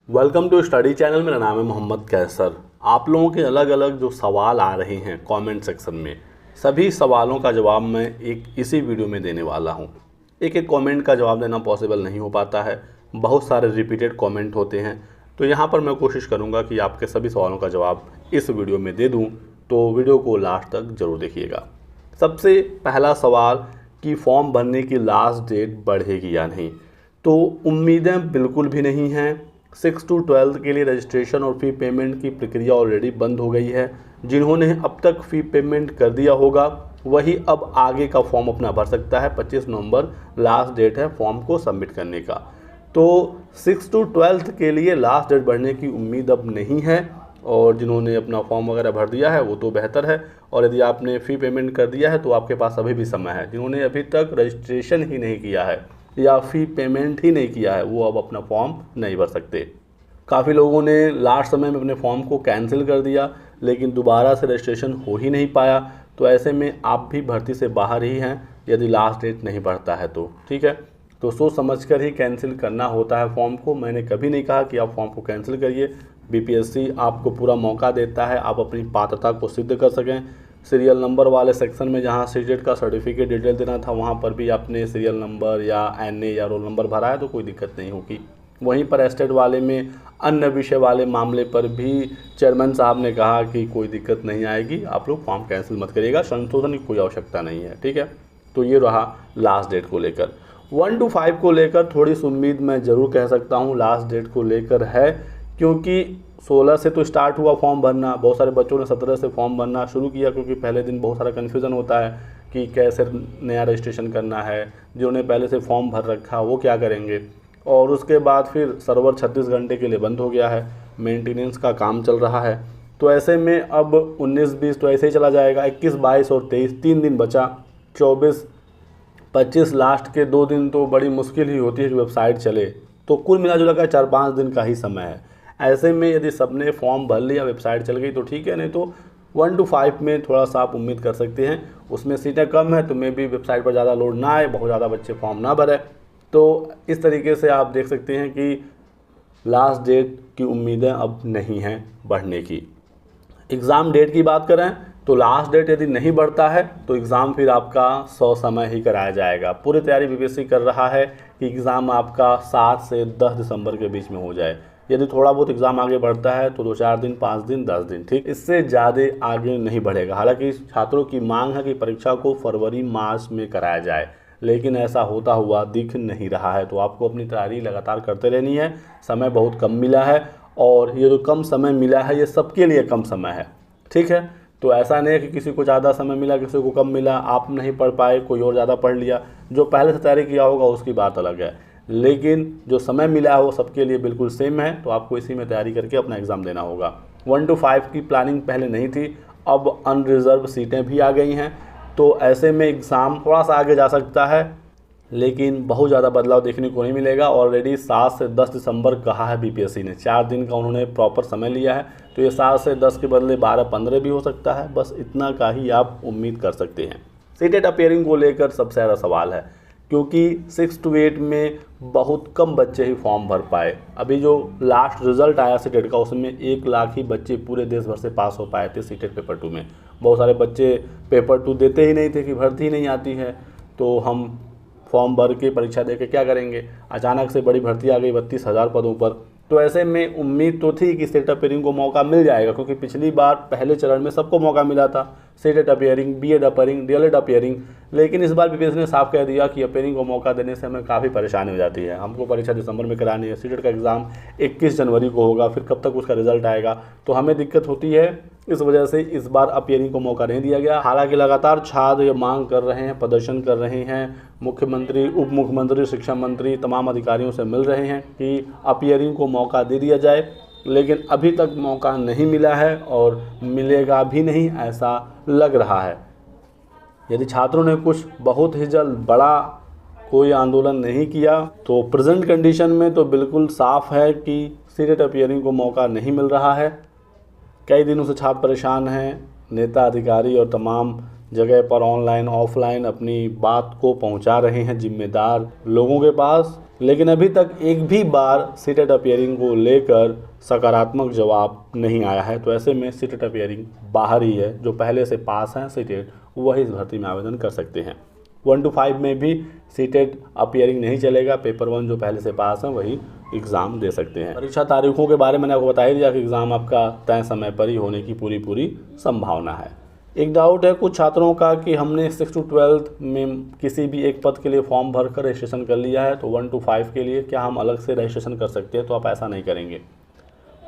Welcome to study channel. मेरा नाम है मोहम्मद कैसर। आप लोगों के अलग अलग जो सवाल आ रहे हैं कमेंट सेक्शन में, सभी सवालों का जवाब मैं इसी वीडियो में देने वाला हूं। एक एक कमेंट का जवाब देना पॉसिबल नहीं हो पाता है, बहुत सारे रिपीटेड कमेंट होते हैं। तो यहां पर मैं कोशिश करूंगा कि आपके सभी सवालों का जवाब इस वीडियो में दे दूँ, तो वीडियो को लास्ट तक ज़रूर देखिएगा। सबसे पहला सवाल कि फॉर्म भरने की लास्ट डेट बढ़ेगी या नहीं, तो उम्मीदें बिल्कुल भी नहीं हैं। 6 to 12 के लिए रजिस्ट्रेशन और फ़ी पेमेंट की प्रक्रिया ऑलरेडी बंद हो गई है। जिन्होंने अब तक फ़ी पेमेंट कर दिया होगा वही अब आगे का फॉर्म अपना भर सकता है। 25 नवंबर लास्ट डेट है फॉर्म को सबमिट करने का। तो 6 to 12 के लिए लास्ट डेट बढ़ने की उम्मीद अब नहीं है, और जिन्होंने अपना फॉर्म वगैरह भर दिया है वो तो बेहतर है। और यदि आपने फ़ी पेमेंट कर दिया है तो आपके पास अभी भी समय है। जिन्होंने अभी तक रजिस्ट्रेशन ही नहीं किया है या फ़ी पेमेंट ही नहीं किया है वो अब अपना फॉर्म नहीं भर सकते। काफ़ी लोगों ने लास्ट समय में अपने फॉर्म को कैंसिल कर दिया, लेकिन दोबारा से रजिस्ट्रेशन हो ही नहीं पाया। तो ऐसे में आप भी भर्ती से बाहर ही हैं यदि लास्ट डेट नहीं बढ़ता है तो। ठीक है, तो सोच समझकर ही कैंसिल करना होता है फॉर्म को। मैंने कभी नहीं कहा कि आप फॉर्म को कैंसिल करिए। बीपीएससी आपको पूरा मौका देता है आप अपनी पात्रता को सिद्ध कर सकें। सीरियल नंबर वाले सेक्शन में जहां सीटेट का सर्टिफिकेट डिटेल देना था वहां पर भी आपने सीरियल नंबर या एनए या रोल नंबर भरा है तो कोई दिक्कत नहीं होगी। वहीं पर एस्टेट वाले में अन्य विषय वाले मामले पर भी चेयरमैन साहब ने कहा कि कोई दिक्कत नहीं आएगी, आप लोग फॉर्म कैंसिल मत करिएगा, संशोधन की कोई आवश्यकता नहीं है। ठीक है, तो ये रहा लास्ट डेट को लेकर। 1 to 5 को लेकर थोड़ी सी उम्मीद मैं ज़रूर कह सकता हूँ लास्ट डेट को लेकर है, क्योंकि 16 से तो स्टार्ट हुआ फॉर्म भरना। बहुत सारे बच्चों ने 17 से फॉर्म भरना शुरू किया, क्योंकि पहले दिन बहुत सारा कन्फ्यूज़न होता है कि कैसे नया रजिस्ट्रेशन करना है। जिन्होंने पहले से फॉर्म भर रखा वो क्या करेंगे। और उसके बाद फिर सर्वर 36 घंटे के लिए बंद हो गया है, मेंटेनेंस का काम चल रहा है। तो ऐसे में अब 19-20 तो ऐसे ही चला जाएगा। 21-22 और 23 3 दिन बचा। 24-25 लास्ट के 2 दिन तो बड़ी मुश्किल ही होती है कि वेबसाइट चले। तो कुल मिला जुला कर 4-5 दिन का ही समय है। ऐसे में यदि सबने फॉर्म भर लिया वेबसाइट चल गई तो ठीक है, नहीं तो 1 to 5 में थोड़ा सा आप उम्मीद कर सकते हैं। उसमें सीटें कम है तो मे भी वेबसाइट पर ज़्यादा लोड ना आए, बहुत ज़्यादा बच्चे फॉर्म ना भरें। तो इस तरीके से आप देख सकते हैं कि लास्ट डेट की उम्मीदें अब नहीं हैं बढ़ने की। एग्ज़ाम डेट की बात करें तो लास्ट डेट यदि नहीं बढ़ता है तो एग्ज़ाम फिर आपका 100 समय ही कराया जाएगा। पूरी तैयारी बीपीएससी कर रहा है कि एग्ज़ाम आपका 7 से 10 दिसंबर के बीच में हो जाए। यदि थोड़ा बहुत एग्ज़ाम आगे बढ़ता है तो 2-4 दिन, 5 दिन, 10 दिन, ठीक, इससे ज़्यादा आगे नहीं बढ़ेगा। हालांकि छात्रों की मांग है कि परीक्षा को फरवरी मार्च में कराया जाए, लेकिन ऐसा होता हुआ दिख नहीं रहा है। तो आपको अपनी तैयारी लगातार करते रहनी है। समय बहुत कम मिला है, और ये जो कम समय मिला है ये सबके लिए कम समय है। ठीक है, तो ऐसा नहीं है कि किसी को ज़्यादा समय मिला किसी को कम मिला, आप नहीं पढ़ पाए कोई और ज़्यादा पढ़ लिया। जो पहले से तैयारी किया होगा उसकी बात अलग है, लेकिन जो समय मिला है वो सबके लिए बिल्कुल सेम है। तो आपको इसी में तैयारी करके अपना एग्ज़ाम देना होगा। 1 to 5 की प्लानिंग पहले नहीं थी, अब अनरिजर्व सीटें भी आ गई हैं। तो ऐसे में एग्ज़ाम थोड़ा सा आगे जा सकता है, लेकिन बहुत ज़्यादा बदलाव देखने को नहीं मिलेगा। ऑलरेडी 7 से 10 दिसंबर कहा है बीपीएससी ने, 4 दिन का उन्होंने प्रॉपर समय लिया है। तो ये 7 से 10 के बदले 12-15 भी हो सकता है। बस इतना का ही आप उम्मीद कर सकते हैं। सीटेट अपेयरिंग को लेकर सबसे ज़्यादा सवाल है, क्योंकि 6 to 8 में बहुत कम बच्चे ही फॉर्म भर पाए। अभी जो लास्ट रिज़ल्ट आया सीटेट का उसमें 1 लाख ही बच्चे पूरे देश भर से पास हो पाए थे सीटेट पेपर 2 में। बहुत सारे बच्चे पेपर 2 देते ही नहीं थे कि भर्ती ही नहीं आती है, तो हम फॉर्म भर के परीक्षा दे के क्या करेंगे। अचानक से बड़ी भर्ती आ गई 32,000 पदों पर। तो ऐसे में उम्मीद तो थी कि सीटेट अपेयरिंग को मौका मिल जाएगा, क्योंकि पिछली बार पहले चरण में सबको मौका मिला था, CTET appearing, BEd appearing, DElEd appearing. लेकिन इस बार बीपीएससी ने साफ कह दिया कि अपेयरिंग को मौका देने से हमें काफ़ी परेशानी हो जाती है। हमको परीक्षा दिसंबर में करानी है, सीटेट का एग्ज़ाम 21 जनवरी को होगा, फिर कब तक उसका रिजल्ट आएगा, तो हमें दिक्कत होती है। इस वजह से इस बार अपेयरिंग को मौका नहीं दिया गया। हालांकि लगातार छात्र ये मांग कर रहे हैं, प्रदर्शन कर रहे हैं, मुख्यमंत्री, उप मुख्यमंत्री, शिक्षा मंत्री तमाम अधिकारियों से मिल रहे हैं कि अपेयरिंग को मौका दे दिया जाए, लेकिन अभी तक मौका नहीं मिला है और मिलेगा भी नहीं ऐसा लग रहा है। यदि छात्रों ने कुछ बहुत ही जल्द बड़ा कोई आंदोलन नहीं किया तो प्रेजेंट कंडीशन में तो बिल्कुल साफ है कि सीटेट अपेयरिंग को मौका नहीं मिल रहा है। कई दिनों से छात्र परेशान हैं, नेता, अधिकारी और तमाम जगह पर ऑनलाइन ऑफलाइन अपनी बात को पहुंचा रहे हैं जिम्मेदार लोगों के पास, लेकिन अभी तक एक भी बार सीटेट अपीयरिंग को लेकर सकारात्मक जवाब नहीं आया है। तो ऐसे में सीटेट अपीयरिंग बाहर ही है। जो पहले से पास हैं सीटेट वही इस भर्ती में आवेदन कर सकते हैं। 1 to 5 में भी सीटेट अपीयरिंग नहीं चलेगा। पेपर 1 जो पहले से पास हैं वही एग्ज़ाम दे सकते हैं। परीक्षा तारीखों के बारे में मैंने आपको बता ही दिया कि एग्ज़ाम आपका तय समय पर ही होने की पूरी संभावना है। एक डाउट है कुछ छात्रों का कि हमने 6 to 12 में किसी भी एक पद के लिए फॉर्म भर कर रजिस्ट्रेशन कर लिया है, तो 1 to 5 के लिए क्या हम अलग से रजिस्ट्रेशन कर सकते हैं? तो आप ऐसा नहीं करेंगे।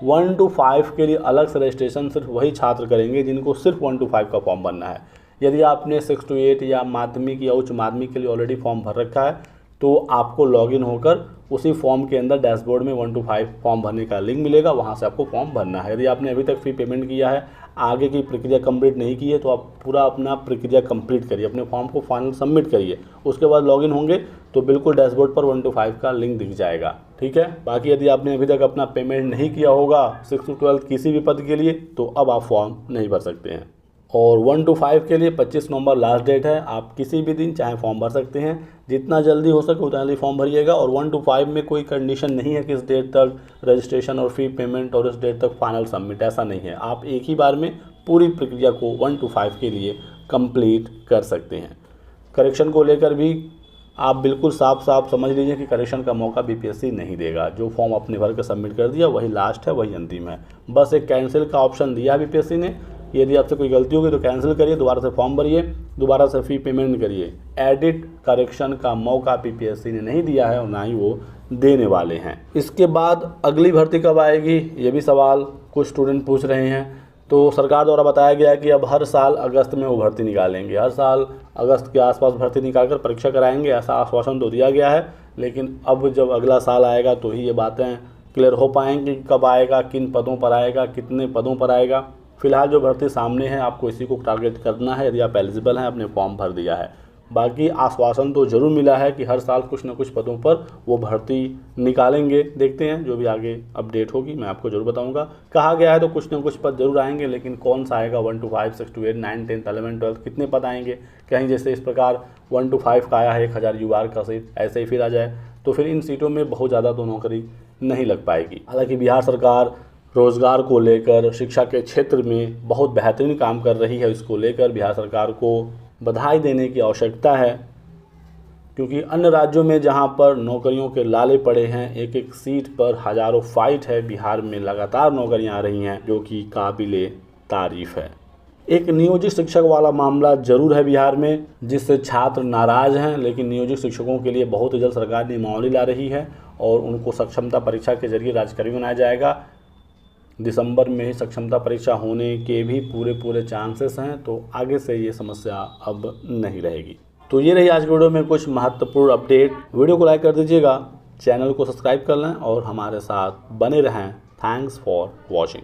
1 to 5 के लिए अलग से रजिस्ट्रेशन सिर्फ वही छात्र करेंगे जिनको सिर्फ 1 to 5 का फॉर्म भरना है। यदि आपने 6 to 8 या माध्यमिक या उच्च माध्यमिक के लिए ऑलरेडी फॉर्म भर रखा है तो आपको लॉगिन होकर उसी फॉर्म के अंदर डैशबोर्ड में 1 to 5 फॉर्म भरने का लिंक मिलेगा, वहां से आपको फॉर्म भरना है। यदि आपने अभी तक फी पेमेंट किया है, आगे की प्रक्रिया कंप्लीट नहीं की है, तो आप पूरा अपना प्रक्रिया कंप्लीट करिए, अपने फॉर्म को फाइनल सबमिट करिए, उसके बाद लॉगिन होंगे तो बिल्कुल डैशबोर्ड पर 1 to 5 का लिंक दिख जाएगा। ठीक है। बाकी यदि आपने अभी तक अपना पेमेंट नहीं किया होगा 6 to 12 किसी भी पद के लिए, तो अब आप फॉर्म नहीं भर सकते हैं। और 1 to 5 के लिए 25 नवंबर लास्ट डेट है। आप किसी भी दिन चाहे फॉर्म भर सकते हैं, जितना जल्दी हो सके उतना जल्दी फॉर्म भरिएगा। और 1 to 5 में कोई कंडीशन नहीं है कि इस डेट तक रजिस्ट्रेशन और फी पेमेंट और इस डेट तक फाइनल सबमिट, ऐसा नहीं है। आप एक ही बार में पूरी प्रक्रिया को 1 to 5 के लिए कंप्लीट कर सकते हैं। करेक्शन को लेकर भी आप बिल्कुल साफ समझ लीजिए कि करेक्शन का मौका बीपीएससी नहीं देगा। जो फॉर्म आपने भर कर सबमिट कर दिया वही लास्ट है, वही अंतिम है। बस एक कैंसिल का ऑप्शन दिया है बीपीएससी ने। यदि आपसे कोई गलती होगी तो कैंसिल करिए, दोबारा से फॉर्म भरिए, दोबारा से फी पेमेंट करिए। एडिट करेक्शन का मौका बीपीएससी ने नहीं दिया है और ना ही वो देने वाले हैं। इसके बाद अगली भर्ती कब आएगी, ये भी सवाल कुछ स्टूडेंट पूछ रहे हैं। तो सरकार द्वारा बताया गया है कि अब हर साल अगस्त में वो भर्ती निकालेंगे, हर साल अगस्त के आसपास भर्ती निकालकर परीक्षा कराएंगे, ऐसा आश्वासन तो दिया गया है। लेकिन अब जब अगला साल आएगा तो ही ये बातें क्लियर हो पाएंगी, कब आएगा, किन पदों पर आएगा, कितने पदों पर आएगा। फिलहाल जो भर्ती सामने है आपको इसी को टारगेट करना है यदि आप एलिजिबल हैं, अपने फॉर्म भर दिया है। बाकी आश्वासन तो ज़रूर मिला है कि हर साल कुछ न कुछ पदों पर वो भर्ती निकालेंगे। देखते हैं, जो भी आगे अपडेट होगी मैं आपको ज़रूर बताऊंगा। कहा गया है तो कुछ न कुछ पद जरूर आएंगे, लेकिन कौन सा आएगा, 1 to 5, 6 to 8, 9, 10, 11, 12 कितने पद आएंगे? कहीं जैसे इस प्रकार 1 to 5 का आया है 1000 UR का सीट, ऐसे ही फिर आ जाए तो फिर इन सीटों में बहुत ज़्यादा तो नौकरी नहीं लग पाएगी। हालाँकि बिहार सरकार रोज़गार को लेकर शिक्षा के क्षेत्र में बहुत बेहतरीन काम कर रही है। इसको लेकर बिहार सरकार को बधाई देने की आवश्यकता है, क्योंकि अन्य राज्यों में जहां पर नौकरियों के लाले पड़े हैं, एक एक सीट पर हज़ारों फाइट है, बिहार में लगातार नौकरियां आ रही हैं, जो कि काबिले तारीफ़ है। एक नियोजित शिक्षक वाला मामला जरूर है बिहार में, जिससे छात्र नाराज़ हैं, लेकिन नियोजित शिक्षकों के लिए बहुत ही जल्द सरकार नियमावली ला रही है और उनको सक्षमता परीक्षा के जरिए राज्यकर्मी बनाया जाएगा। दिसंबर में ही सक्षमता परीक्षा होने के भी पूरे चांसेस हैं, तो आगे से ये समस्या अब नहीं रहेगी। तो ये रही आज की वीडियो में कुछ महत्वपूर्ण अपडेट। वीडियो को लाइक कर दीजिएगा, चैनल को सब्सक्राइब कर लें और हमारे साथ बने रहें। Thanks for watching.